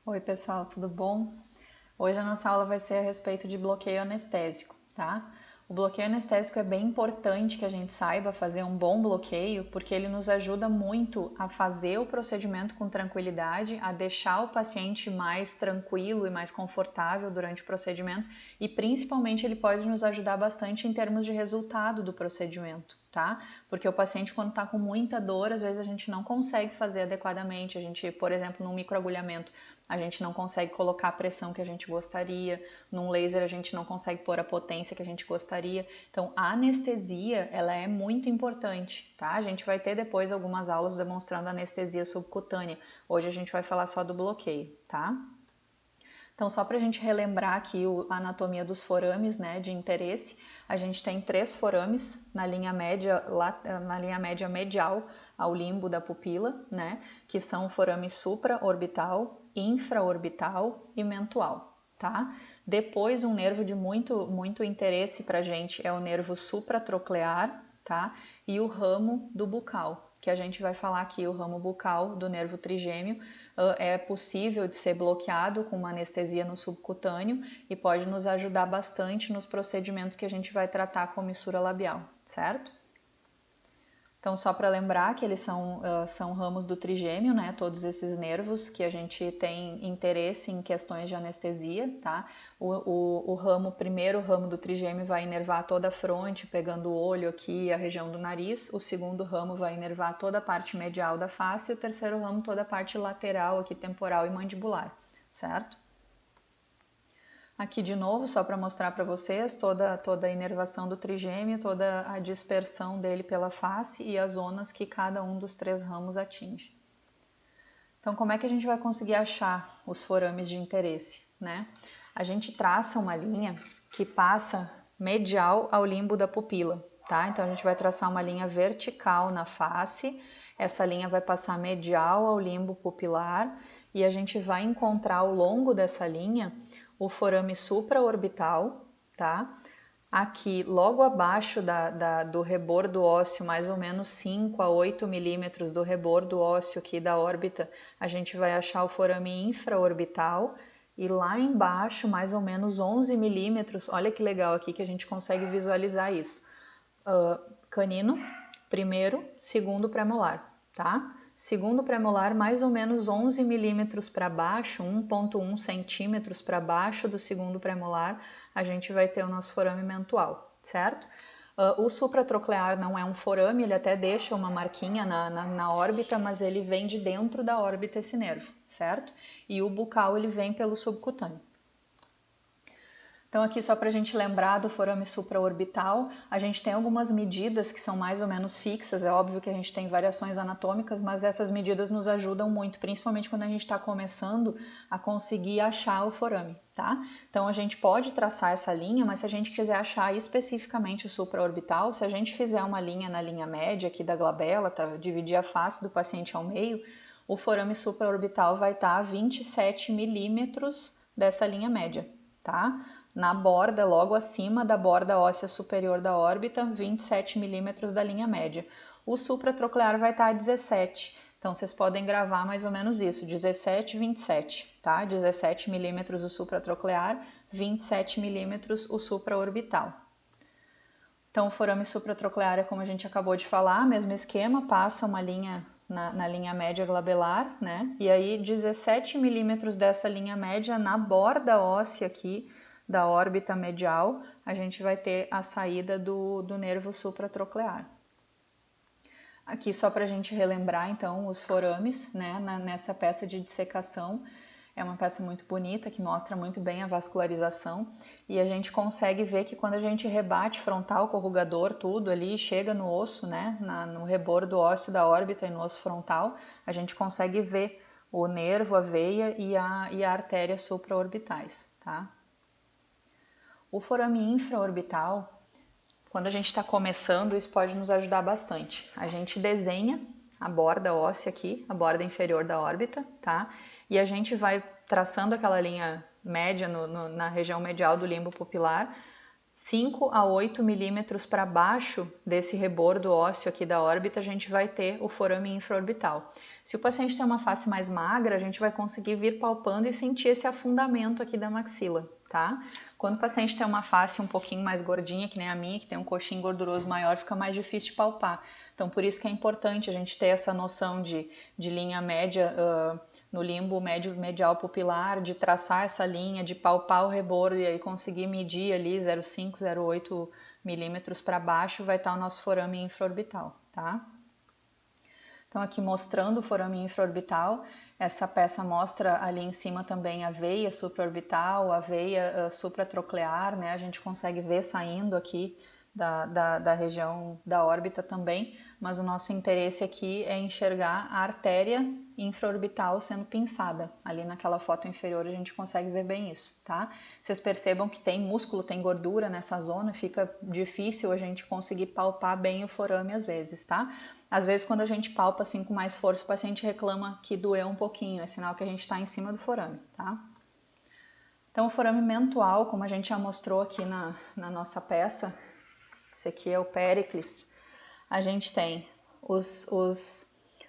Oi, pessoal, tudo bom? Hoje a nossa aula vai ser a respeito de bloqueio anestésico, tá? O bloqueio anestésico é bem importante que a gente saiba fazer um bom bloqueio, porque ele nos ajuda muito a fazer o procedimento com tranquilidade, a deixar o paciente mais tranquilo e mais confortável durante o procedimento e principalmente ele pode nos ajudar bastante em termos de resultado do procedimento, tá? Porque o paciente quando está com muita dor, às vezes a gente não consegue fazer adequadamente, a gente, por exemplo, num microagulhamento, a gente não consegue colocar a pressão que a gente gostaria, num laser a gente não consegue pôr a potência que a gente gostaria. Então, a anestesia, ela é muito importante, tá? A gente vai ter depois algumas aulas demonstrando anestesia subcutânea. Hoje a gente vai falar só do bloqueio, tá? Então, só para a gente relembrar aqui a anatomia dos forames, né, de interesse, a gente tem 3 forames na linha média, na linha média medial ao limbo da pupila, né, que são o forame supraorbital, infraorbital e mentual, tá? Depois, um nervo de muito interesse para a gente é o nervo supratroclear, tá? E o ramo do bucal, que a gente vai falar aqui, o ramo bucal do nervo trigêmeo, é possível de ser bloqueado com uma anestesia no subcutâneo e pode nos ajudar bastante nos procedimentos que a gente vai tratar com missura labial, certo? Então, só para lembrar que eles são ramos do trigêmeo, né? Todos esses nervos que a gente tem interesse em questões de anestesia, tá? O primeiro ramo do trigêmeo vai inervar toda a fronte, pegando o olho aqui e a região do nariz. O segundo ramo vai inervar toda a parte medial da face e o terceiro ramo toda a parte lateral, aqui temporal e mandibular, certo? Aqui de novo, só para mostrar para vocês toda a inervação do trigêmeo, toda a dispersão dele pela face e as zonas que cada um dos 3 ramos atinge. Então, como é que a gente vai conseguir achar os forames de interesse, né? A gente traça uma linha que passa medial ao limbo da pupila, tá? Então, a gente vai traçar uma linha vertical na face, essa linha vai passar medial ao limbo pupilar e a gente vai encontrar ao longo dessa linha o forame supraorbital, tá? Aqui, logo abaixo do rebordo ósseo, mais ou menos 5 a 8 milímetros do rebordo ósseo aqui da órbita, a gente vai achar o forame infraorbital. E lá embaixo, mais ou menos 11 milímetros, olha que legal aqui que a gente consegue visualizar isso. Canino, primeiro, segundo premolar, tá? Segundo premolar, mais ou menos 11 milímetros para baixo, 1,1 centímetros para baixo do segundo premolar, a gente vai ter o nosso forame mentual, certo? O supratroclear não é um forame, ele até deixa uma marquinha na órbita, mas ele vem de dentro da órbita esse nervo, certo? E o bucal ele vem pelo subcutâneo. Então, aqui só para a gente lembrar do forame supraorbital, a gente tem algumas medidas que são mais ou menos fixas. É óbvio que a gente tem variações anatômicas, mas essas medidas nos ajudam muito, principalmente quando a gente está começando a conseguir achar o forame, tá? Então, a gente pode traçar essa linha, mas se a gente quiser achar especificamente o supraorbital, se a gente fizer uma linha na linha média aqui da glabela, dividir a face do paciente ao meio, o forame supraorbital vai estar a 27 milímetros dessa linha média, tá? Na borda, logo acima da borda óssea superior da órbita, 27 milímetros da linha média. O supratroclear vai estar a 17, então vocês podem gravar mais ou menos isso, 17, 27, tá? 17 milímetros o supratroclear, 27 milímetros o supraorbital. Então, o forame supratroclear é como a gente acabou de falar, mesmo esquema, passa uma linha na linha média glabelar, né? E aí 17 milímetros dessa linha média na borda óssea aqui, da órbita medial, a gente vai ter a saída do nervo supratroclear. Aqui só para a gente relembrar então os forames, né, nessa peça de dissecação, é uma peça muito bonita que mostra muito bem a vascularização e a gente consegue ver que quando a gente rebate frontal, corrugador, tudo ali, chega no osso, né, no rebordo ósseo da órbita e no osso frontal, a gente consegue ver o nervo, a veia e a artéria supraorbitais, tá? O forame infraorbital, quando a gente está começando, isso pode nos ajudar bastante. A gente desenha a borda óssea aqui, a borda inferior da órbita, tá? E a gente vai traçando aquela linha média na região medial do limbo pupilar, 5 a 8 milímetros para baixo desse rebordo ósseo aqui da órbita, a gente vai ter o forame infraorbital. Se o paciente tem uma face mais magra, a gente vai conseguir vir palpando e sentir esse afundamento aqui da maxila, tá? Quando o paciente tem uma face um pouquinho mais gordinha, que nem a minha, que tem um coxim gorduroso maior, fica mais difícil de palpar. Então, por isso que é importante a gente ter essa noção de linha média no limbo medial pupilar, de traçar essa linha, de palpar o rebordo e aí conseguir medir ali 0,5, 0,8 milímetros para baixo, vai estar o nosso forame infraorbital, tá? Então, aqui mostrando o forame infraorbital, essa peça mostra ali em cima também a veia supraorbital, a veia supratroclear, né? A gente consegue ver saindo aqui da região da órbita também, mas o nosso interesse aqui é enxergar a artéria infraorbital sendo pinçada. Ali naquela foto inferior a gente consegue ver bem isso, tá? Vocês percebam que tem músculo, tem gordura nessa zona, fica difícil a gente conseguir palpar bem o forame às vezes, tá? Às vezes quando a gente palpa assim com mais força, o paciente reclama que doeu um pouquinho, é sinal que a gente está em cima do forame, tá? Então o forame mentual, como a gente já mostrou aqui na nossa peça, esse aqui é o péricles, a gente tem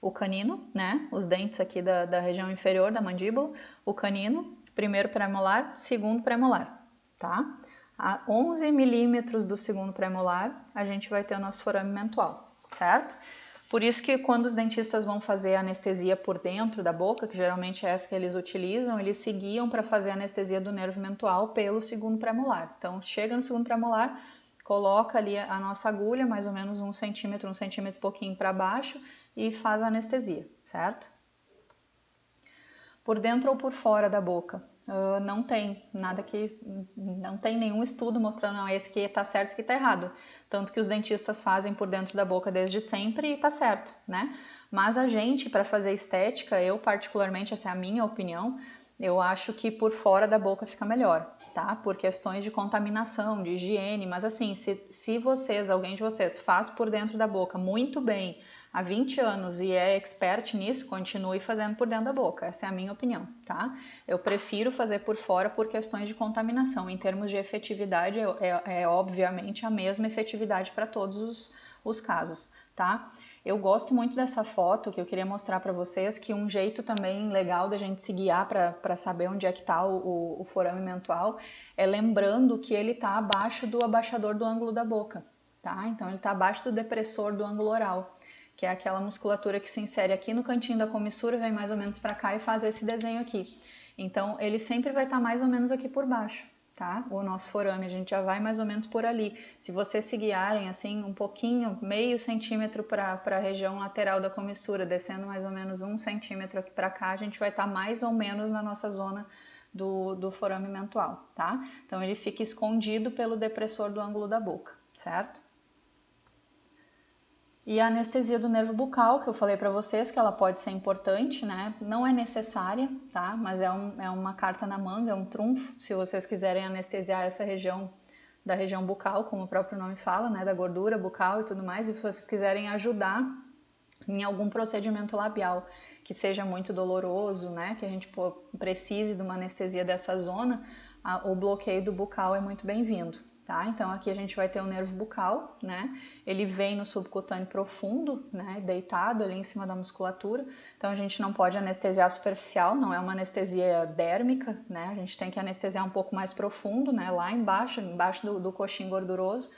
o canino, né? Os dentes aqui da região inferior da mandíbula, o canino, primeiro premolar, segundo premolar, tá? A 11 milímetros do segundo premolar, a gente vai ter o nosso forame mentual, certo? Por isso que quando os dentistas vão fazer anestesia por dentro da boca, que geralmente é essa que eles utilizam, eles se guiam para fazer a anestesia do nervo mentual pelo segundo premolar. Então, chega no segundo premolar, coloca ali a nossa agulha, mais ou menos 1 centímetro e pouquinho para baixo e faz a anestesia, certo? Por dentro ou por fora da boca? Não tem nada que, não tem nenhum estudo mostrando, não, esse aqui tá certo, esse aqui tá errado. Tanto que os dentistas fazem por dentro da boca desde sempre e tá certo, né? Mas a gente, para fazer estética, eu particularmente, essa é a minha opinião, eu acho que por fora da boca fica melhor, tá? Por questões de contaminação, de higiene, mas assim, se vocês, alguém de vocês, faz por dentro da boca muito bem há 20 anos e é expert nisso, continue fazendo por dentro da boca, essa é a minha opinião, tá? Eu prefiro fazer por fora por questões de contaminação, em termos de efetividade, é obviamente a mesma efetividade para todos os casos, tá? Eu gosto muito dessa foto que eu queria mostrar para vocês, que um jeito também legal da gente se guiar para saber onde é que está o forame mentual é lembrando que ele está abaixo do abaixador do ângulo da boca, tá? Então ele está abaixo do depressor do ângulo oral, que é aquela musculatura que se insere aqui no cantinho da comissura, vem mais ou menos para cá e faz esse desenho aqui. Então ele sempre vai estar mais ou menos aqui por baixo, tá? O nosso forame, a gente já vai mais ou menos por ali. Se vocês se guiarem assim um pouquinho, meio centímetro para a região lateral da comissura, descendo mais ou menos 1 centímetro aqui para cá, a gente vai estar mais ou menos na nossa zona do forame mentual, tá? Então ele fica escondido pelo depressor do ângulo da boca, certo? E a anestesia do nervo bucal, que eu falei para vocês que ela pode ser importante, né? Não é necessária, tá? Mas é uma carta na manga, é um trunfo, se vocês quiserem anestesiar essa região da região bucal, como o próprio nome fala, né? Da gordura bucal e tudo mais, e se vocês quiserem ajudar em algum procedimento labial que seja muito doloroso, né? Que a gente precise de uma anestesia dessa zona, o bloqueio do bucal é muito bem-vindo. Tá? Então aqui a gente vai ter o nervo bucal, né? Ele vem no subcutâneo profundo, né? Deitado ali em cima da musculatura. Então a gente não pode anestesiar superficial, não é uma anestesia dérmica, né? A gente tem que anestesiar um pouco mais profundo, né? Lá embaixo do coxim gorduroso.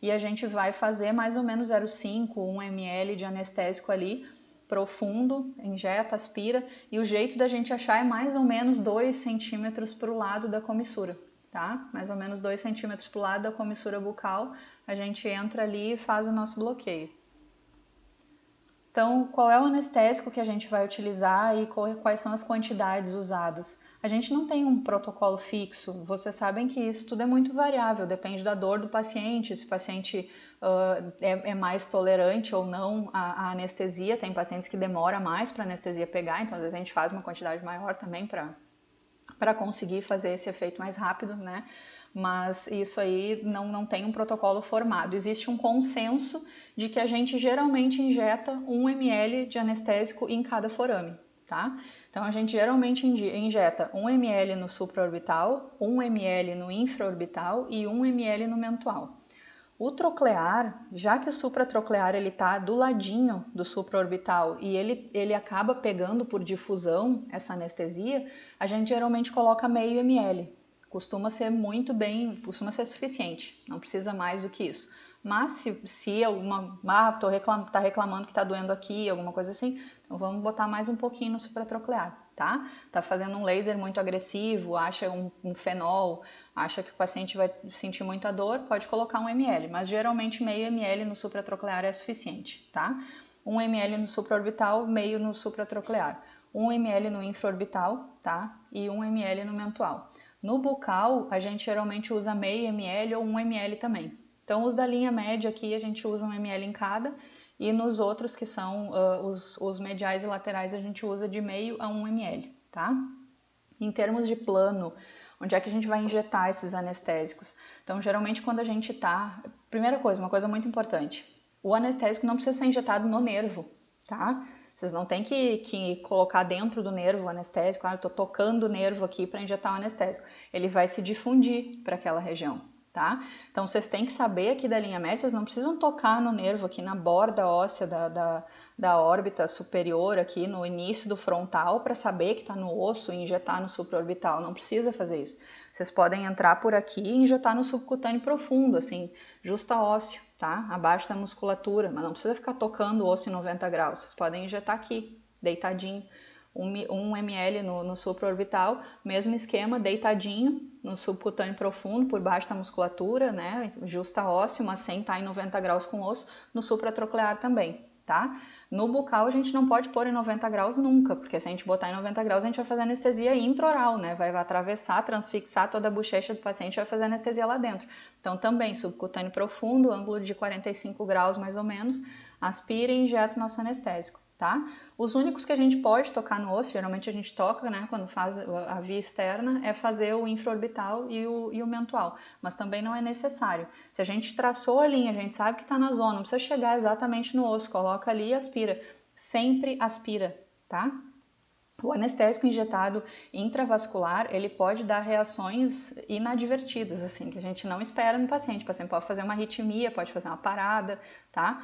E a gente vai fazer mais ou menos 0,5, 1 ml de anestésico ali, profundo, injeta, aspira. E o jeito da gente achar é mais ou menos 2 centímetros para o lado da comissura. Tá? Mais ou menos 2 centímetros para o lado da comissura bucal, a gente entra ali e faz o nosso bloqueio. Então, qual é o anestésico que a gente vai utilizar e quais são as quantidades usadas? A gente não tem um protocolo fixo, vocês sabem que isso tudo é muito variável, depende da dor do paciente, se o paciente é mais tolerante ou não à anestesia, tem pacientes que demoram mais para a anestesia pegar, então às vezes a gente faz uma quantidade maior também para conseguir fazer esse efeito mais rápido, né? Mas isso aí não tem um protocolo formado. Existe um consenso de que a gente geralmente injeta 1 ml de anestésico em cada forame, tá? Então a gente geralmente injeta 1 ml no supraorbital, 1 ml no infraorbital e 1 ml no mental. O troclear, já que o supratroclear ele está do ladinho do supraorbital e ele acaba pegando por difusão essa anestesia, a gente geralmente coloca meio ml. Costuma ser muito bem, costuma ser suficiente, não precisa mais do que isso. Mas se alguma, tá reclamando que tá doendo aqui, alguma coisa assim, então vamos botar mais um pouquinho no supratroclear, tá? Tá fazendo um laser muito agressivo, acha um fenol, acha que o paciente vai sentir muita dor, pode colocar 1 ml, mas geralmente meio ml no supratroclear é suficiente, tá? 1 ml no supraorbital, meio no supratroclear. 1 ml no infraorbital, tá? E 1 ml no mental. No bucal, a gente geralmente usa meio ml ou 1 ml também. Então, os da linha média aqui, a gente usa 1 ml em cada, e nos outros, que são os mediais e laterais, a gente usa de meio a 1 ml, tá? Em termos de plano, onde é que a gente vai injetar esses anestésicos? Então, geralmente, quando a gente tá... Primeira coisa, uma coisa muito importante, o anestésico não precisa ser injetado no nervo, tá? Vocês não tem que colocar dentro do nervo o anestésico, eu tô tocando o nervo aqui para injetar o anestésico. Ele vai se difundir para aquela região, tá? Então, vocês têm que saber aqui da linha média, vocês não precisam tocar no nervo aqui na borda óssea da órbita superior, aqui no início do frontal, para saber que está no osso e injetar no supraorbital. Não precisa fazer isso. Vocês podem entrar por aqui e injetar no subcutâneo profundo, assim, justa ósseo, tá? Abaixo da musculatura, mas não precisa ficar tocando o osso em 90 graus. Vocês podem injetar aqui, deitadinho. 1 ml no supraorbital, mesmo esquema, deitadinho no subcutâneo profundo, por baixo da musculatura, né, justa ósseo, mas sem estar em 90 graus com o osso, no supratroclear também, tá? No bucal a gente não pode pôr em 90 graus nunca, porque se a gente botar em 90 graus a gente vai fazer anestesia intraoral, né, vai atravessar, transfixar toda a bochecha do paciente e vai fazer anestesia lá dentro. Então também, subcutâneo profundo, ângulo de 45 graus mais ou menos, aspira e injeta o nosso anestésico. Tá? Os únicos que a gente pode tocar no osso, geralmente a gente toca, né, quando faz a via externa, é fazer o infraorbital e o mental, mas também não é necessário. Se a gente traçou a linha, a gente sabe que está na zona, não precisa chegar exatamente no osso, coloca ali e aspira. Sempre aspira, tá? O anestésico injetado intravascular, ele pode dar reações inadvertidas, assim, que a gente não espera no paciente. O paciente pode fazer uma arritmia, pode fazer uma parada, tá?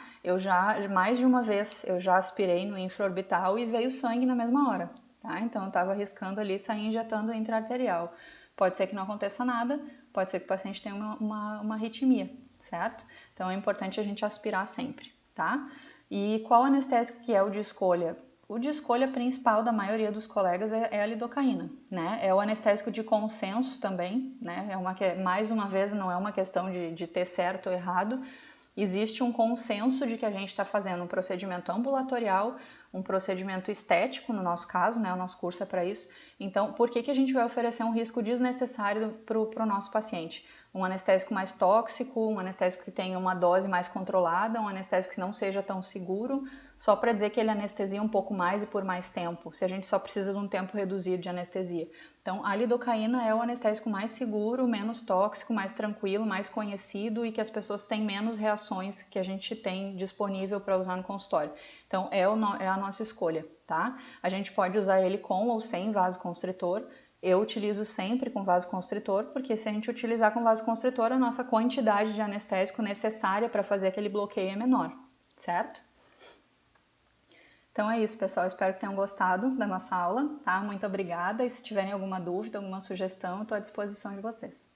Mais de uma vez, eu já aspirei no infraorbital e veio sangue na mesma hora, tá? Então, eu estava arriscando ali sair injetando intraarterial. Pode ser que não aconteça nada, pode ser que o paciente tenha uma arritmia, certo? Então, é importante a gente aspirar sempre, tá? E qual anestésico que é o de escolha? O de escolha principal da maioria dos colegas é a lidocaína, né? É o anestésico de consenso também, né? Mais uma vez, não é uma questão de ter certo ou errado. Existe um consenso de que a gente está fazendo um procedimento ambulatorial, um procedimento estético, no nosso caso, né? O nosso curso é para isso. Então, por que a gente vai oferecer um risco desnecessário para o nosso paciente? Um anestésico mais tóxico, um anestésico que tenha uma dose mais controlada, um anestésico que não seja tão seguro, só para dizer que ele anestesia um pouco mais e por mais tempo, se a gente só precisa de um tempo reduzido de anestesia. Então, a lidocaína é o anestésico mais seguro, menos tóxico, mais tranquilo, mais conhecido e que as pessoas têm menos reações que a gente tem disponível para usar no consultório. Então, é a nossa escolha, tá? A gente pode usar ele com ou sem vasoconstritor. Eu utilizo sempre com vasoconstritor, porque se a gente utilizar com vasoconstritor, a nossa quantidade de anestésico necessária para fazer aquele bloqueio é menor, certo? Então é isso, pessoal. Espero que tenham gostado da nossa aula, tá? Muito obrigada. E se tiverem alguma dúvida, alguma sugestão, eu estou à disposição de vocês.